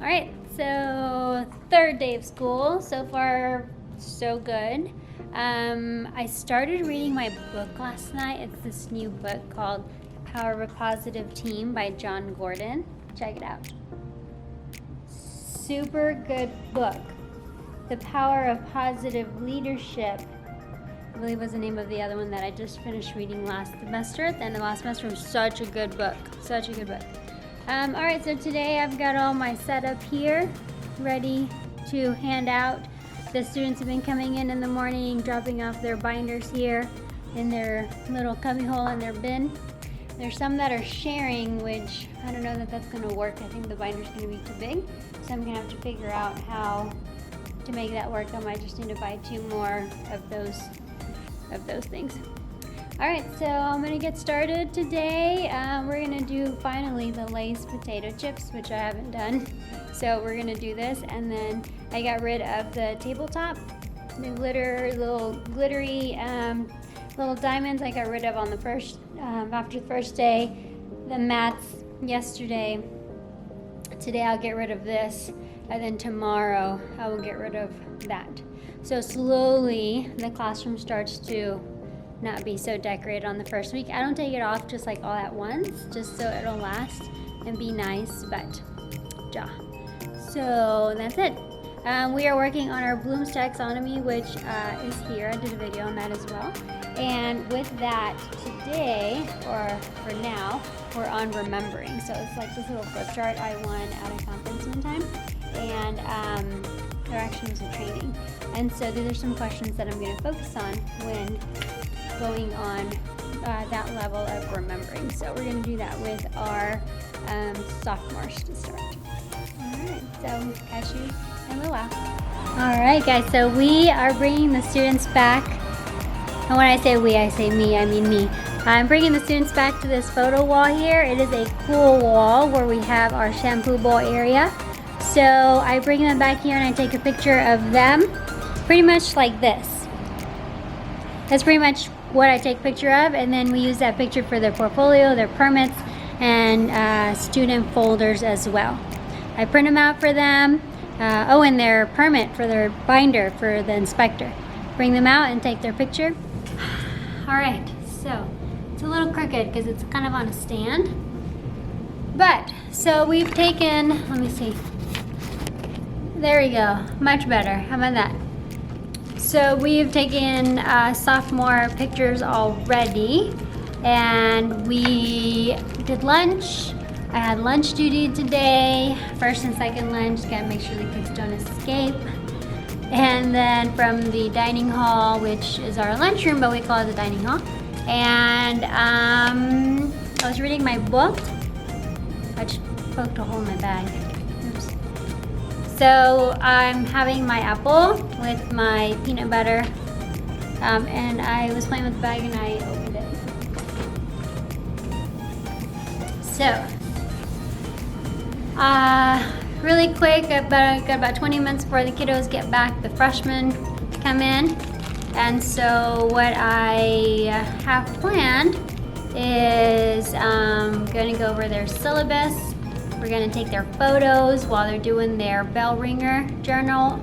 All right, so third day of school. So far, so good. I started reading my book last night. It's this new book called Power of a Positive Team by John Gordon. Check it out. Super good book. The Power of Positive Leadership, I believe was the name of the other one that I just finished reading last semester. At the end of last semester, it was such a good book. Such a good book. All right, so today I've got all my setup here, ready to hand out. The students have been coming in the morning, dropping off their binders here in their little cubby hole in their bin. There's some that are sharing, which I don't know that that's going to work. I think the binder's going to be too big, so I'm going to have to figure out how to make that work. I might just need to buy 2 more of those things. All right, so I'm gonna get started today. We're gonna do finally the Lay's potato chips, which I haven't done. So we're gonna do this, and then I got rid of the tabletop, the little glittery little diamonds I got rid of on the first, after the first day, the mats yesterday. Today I'll get rid of this, and then tomorrow I will get rid of that. So slowly the classroom starts to not be so decorated on the first week. I don't take it off just like all at once, just so it'll last and be nice, but ja. So that's it. We are working on our Bloom's taxonomy, which is here. I did a video on that as well. And with that, today, or for now, we're on remembering. So it's like this little flip chart I won at a conference one time. And there actually was a training. And so these are some questions that I'm going to focus on when going on that level of remembering. So we're going to do that with our sophomores to start. Alright, so catch you in a while. Alright guys, so we are bringing the students back. And when I say we, I say me, I mean me. I'm bringing the students back to this photo wall here. It is a cool wall where we have our shampoo bowl area. So I bring them back here and I take a picture of them pretty much like this. That's pretty much what I take a picture of, and then we use that picture for their portfolio, their permits, and student folders as well. I print them out for them. And their permit for their binder for the inspector. Bring them out and take their picture. All right, so it's a little crooked because it's kind of on a stand. But, so we've taken, let me see. There we go, much better. How about that? So we've taken sophomore pictures already, and we did lunch. I had lunch duty today, first and second lunch, gotta make sure the kids don't escape. And then from the dining hall, which is our lunchroom, but we call it the dining hall. And I was reading my book. I just poked a hole in my bag. Oops. So I'm having my apple with my peanut butter, and I was playing with the bag and I opened it. So, really quick, got about 20 minutes before the kiddos get back, the freshmen come in. And so what I have planned is going to go over their syllabus. We're going to take their photos while they're doing their bell ringer journal,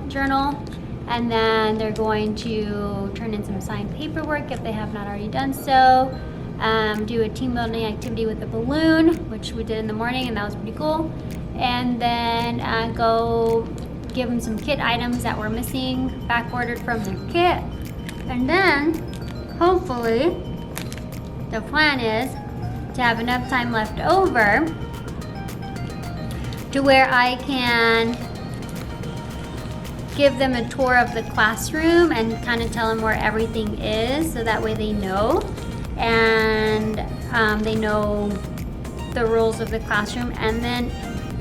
and then they're going to turn in some signed paperwork if they have not already done so. Do a team building activity with a balloon, which we did in the morning, and that was pretty cool. And then go give them some kit items that were missing, back ordered from their kit. And then, hopefully, the plan is to have enough time left over to where I can give them a tour of the classroom and kind of tell them where everything is, so that way they know, and they know the rules of the classroom. And then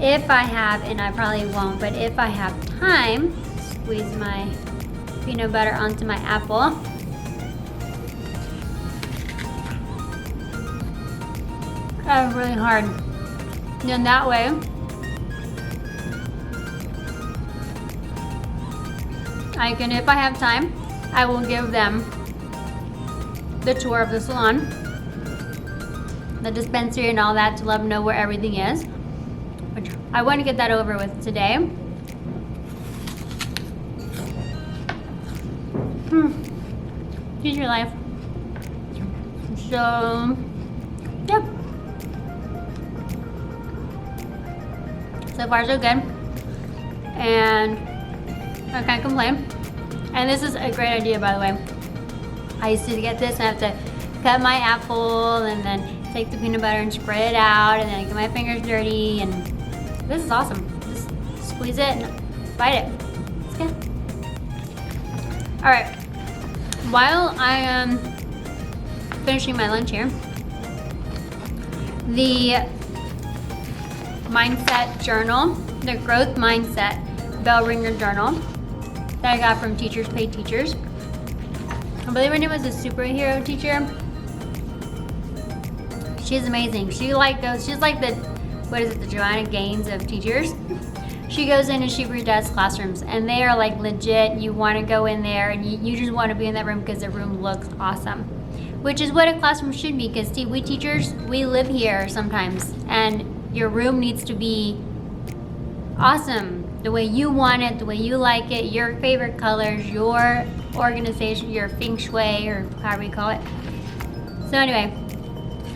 if I have, and I probably won't, but if I have time, squeeze my peanut butter onto my apple. That was really hard. Then that way, I can, if I have time, I will give them the tour of the salon, the dispensary and all that, to let them know where everything is. which I want to get that over with today. Teacher life. So, yeah. So far so good. And I can't complain. And this is a great idea, by the way. I used to get this and I have to cut my apple and then take the peanut butter and spread it out and then get my fingers dirty, and this is awesome. Just squeeze it and bite it. It's good. All right, while I am finishing my lunch here, the mindset journal, the growth mindset bell ringer journal that I got from Teachers Pay Teachers. I believe her name was a superhero teacher. She's amazing. She's like the, what is it, the Joanna Gaines of teachers. She goes in and she redoes classrooms, and they are like legit. You want to go in there and you just want to be in that room because the room looks awesome, which is what a classroom should be, because we teachers, we live here sometimes, and your room needs to be awesome the way you want it, the way you like it, your favorite colors, your organization, your feng shui, or however you call it. So anyway,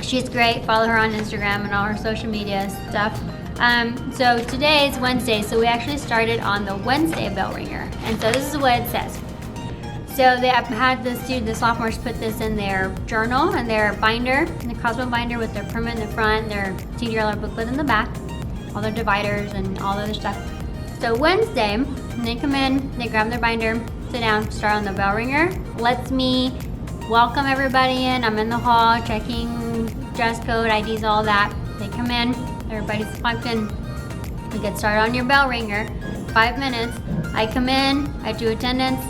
she's great. Follow her on Instagram and all her social media stuff. So today is Wednesday, so we actually started on the Wednesday bell ringer, and so this is what it says. So they have had the sophomores put this in their journal and their binder, the Cosmo binder with their permit in the front, their TDR booklet in the back, all their dividers and all the other stuff. So Wednesday, when they come in, they grab their binder, sit down, start on the bell ringer, lets me welcome everybody in. I'm in the hall checking dress code, IDs, all that. They come in, everybody's plugged in. You get started on your bell ringer, 5 minutes. I come in, I do attendance,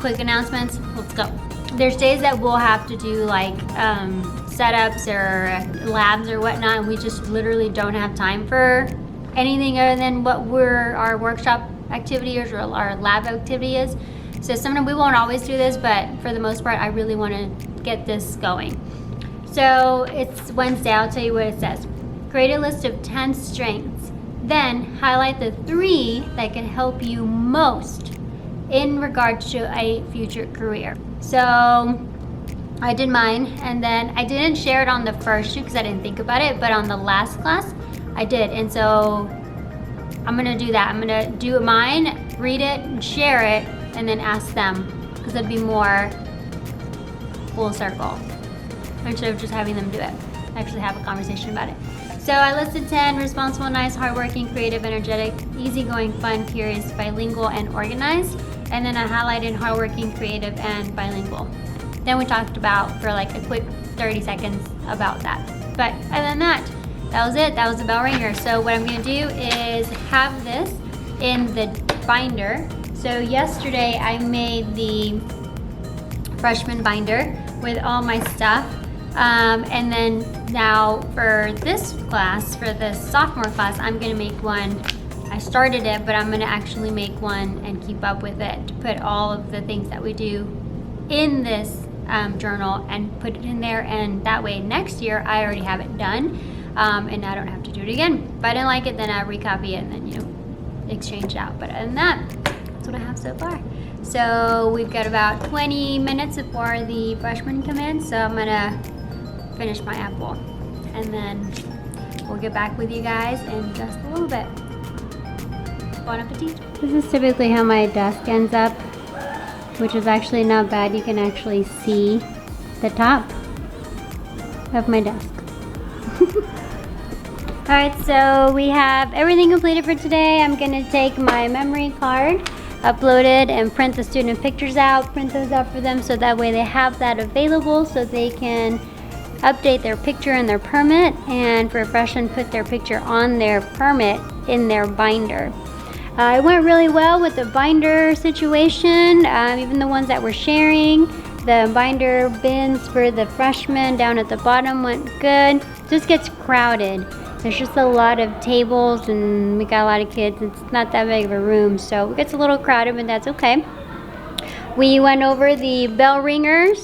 quick announcements, let's go. There's days that we'll have to do like setups or labs or whatnot, and we just literally don't have time for anything other than what our workshop activity or our lab activity is. So sometimes we won't always do this, but for the most part, I really want to get this going. So it's Wednesday, I'll tell you what it says. Create a list of 10 strengths. Then highlight the 3 that can help you most in regards to a future career. So I did mine, and then I didn't share it on the first shoot because I didn't think about it, but on the last class, I did. And so I'm gonna do that. I'm gonna do mine, read it, and share it, and then ask them, because it'd be more full circle instead of just having them do it. Actually have a conversation about it. So I listed 10: responsible, nice, hardworking, creative, energetic, easygoing, fun, curious, bilingual, and organized. And then I highlighted hardworking, creative, and bilingual. Then we talked about for like a quick 30 seconds about that. But other than that, that was it. That was the bell ringer. So what I'm gonna do is have this in the binder. So yesterday I made the freshman binder with all my stuff. And then now for this class, for the sophomore class, I'm gonna make one. I started it, but I'm gonna actually make one and keep up with it to put all of the things that we do in this journal and put it in there. And that way next year I already have it done. And I don't have to do it again. If I didn't like it, then I recopy it and then, exchange it out. But other than that, that's what I have so far. So we've got about 20 minutes before the freshmen come in. So I'm gonna finish my apple, and then we'll get back with you guys in just a little bit. Bon appetit. This is typically how my desk ends up, which is actually not bad. You can actually see the top of my desk. Alright, so we have everything completed for today. I'm going to take my memory card, upload it, and print the student pictures out, print those out for them so that way they have that available so they can update their picture in their permit, and for a freshman, put their picture on their permit in their binder. It went really well with the binder situation, even the ones that we're sharing. The binder bins for the freshmen down at the bottom went good. It just gets crowded. There's just a lot of tables and we got a lot of kids. It's not that big of a room, so it gets a little crowded, but that's okay. We went over the bell ringers,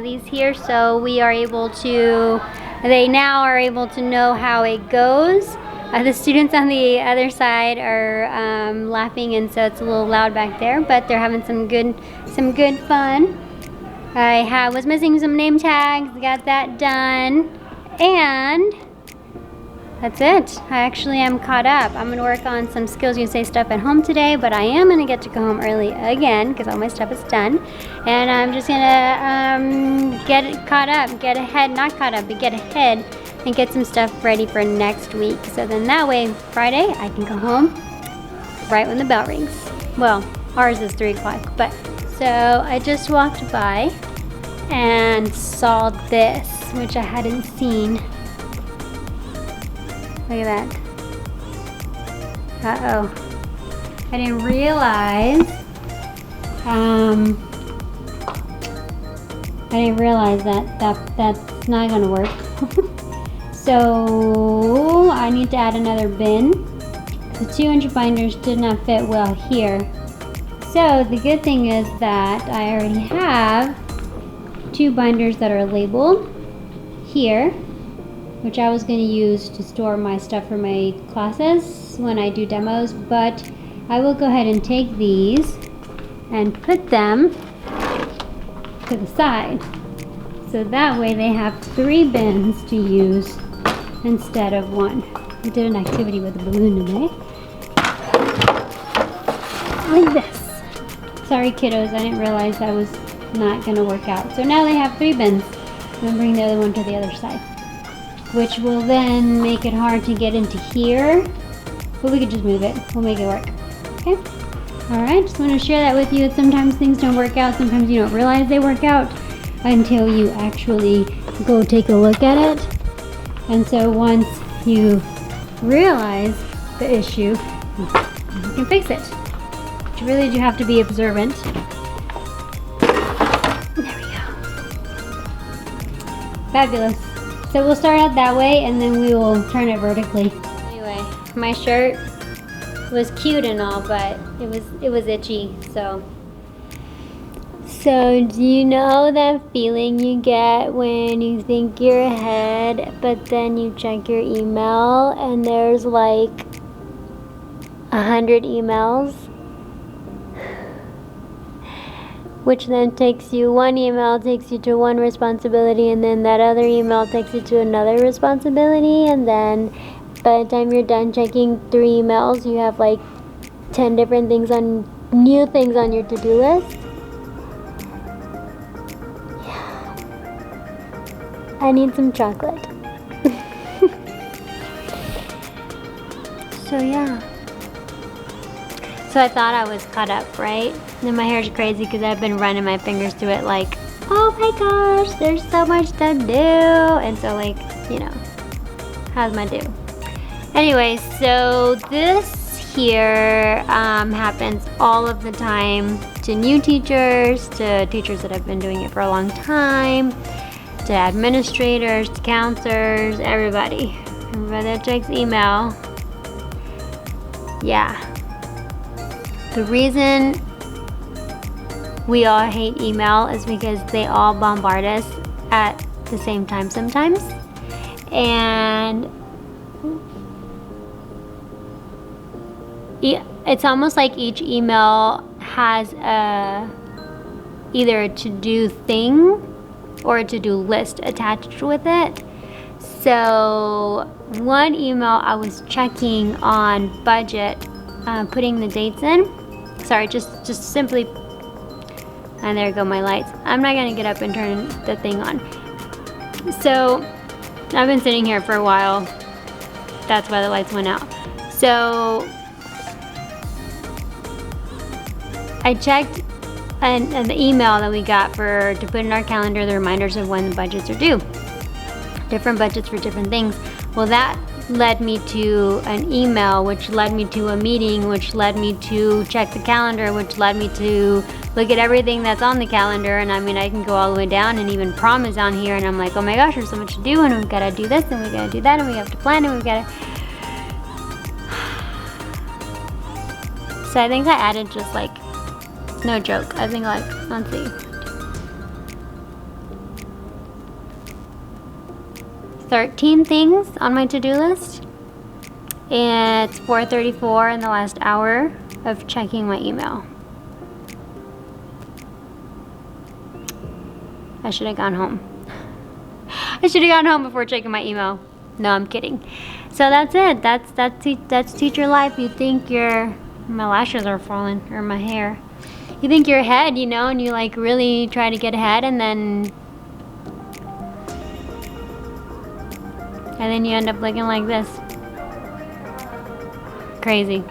these here, so we are able to, they now are able to know how it goes. The students on the other side are laughing, and so it's a little loud back there, but they're having some good fun. I was missing some name tags, got that done, and that's it. I actually am caught up. I'm gonna work on some skills USA stuff at home today, but I am gonna get to go home early again because all my stuff is done. And I'm just gonna get it caught up, get ahead, not caught up, but get ahead and get some stuff ready for next week. So then that way, Friday, I can go home right when the bell rings. Well, ours is 3 o'clock, but so I just walked by and saw this, which I hadn't seen. Look at that. Uh-oh. I didn't realize, that's not gonna work. So I need to add another bin. The 200 binders did not fit well here. So the good thing is that I already have 2 binders that are labeled here, which I was going to use to store my stuff for my classes when I do demos, but I will go ahead and take these and put them to the side. So that way they have 3 bins to use instead of 1. We did an activity with a balloon today. Like this. Sorry kiddos, I didn't realize that was not going to work out. So now they have 3 bins. I'm going to bring the other one to the other side, which will then make it hard to get into here, but we could just move it. We'll make it work. Okay? Alright, just want to share that with you. Sometimes things don't work out. Sometimes you don't realize they work out until you actually go take a look at it. And so once you realize the issue, you can fix it. But you really do have to be observant. There we go. Fabulous. So we'll start out that way and then we will turn it vertically. Anyway, my shirt was cute and all, but it was itchy, so. So do you know that feeling you get when you think you're ahead, but then you check your email and there's like 100 emails? Which then takes you, one email takes you to one responsibility, and then that other email takes you to another responsibility, and then by the time you're done checking 3 emails, you have like 10 different things new things on your to-do list. Yeah. I need some chocolate. So yeah. So I thought I was caught up, right? And my hair's crazy because I've been running my fingers through it like, oh my gosh, there's so much to do. And so like, you know, how's my do? Anyway, so this here happens all of the time to new teachers, to teachers that have been doing it for a long time, to administrators, to counselors, everybody. Everybody that checks email. Yeah. The reason we all hate email is because they all bombard us at the same time sometimes. And it's almost like each email has either a to-do thing or a to-do list attached with it. So one email I was checking on budget, putting the dates in. Sorry, just simply, and there go my lights. I'm not gonna get up and turn the thing on. So I've been sitting here for a while. That's why the lights went out. So I checked and the email that we got to put in our calendar the reminders of when the budgets are due. Different budgets for different things. Well, that led me to an email, which led me to a meeting, which led me to check the calendar, which led me to look at everything that's on the calendar. And I mean, I can go all the way down, and even prom is on here, and I'm like, oh my gosh, there's so much to do, and we've got to do this, and we've got to do that, and we have to plan, and we've got to. So I think I added just like, no joke, I think like, let's see, 13 things on my to-do list. It's 4:34 in the last hour of checking my email. I should have gone home. I should have gone home before checking my email. No, I'm kidding. So that's it. That's teacher life. You think my lashes are falling, or my hair. You think you're ahead, you know, and you like really try to get ahead, and then you end up looking like this. Crazy.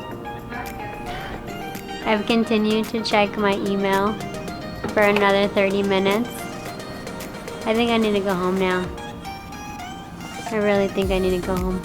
I've continued to check my email for another 30 minutes. I think I need to go home now. I really think I need to go home.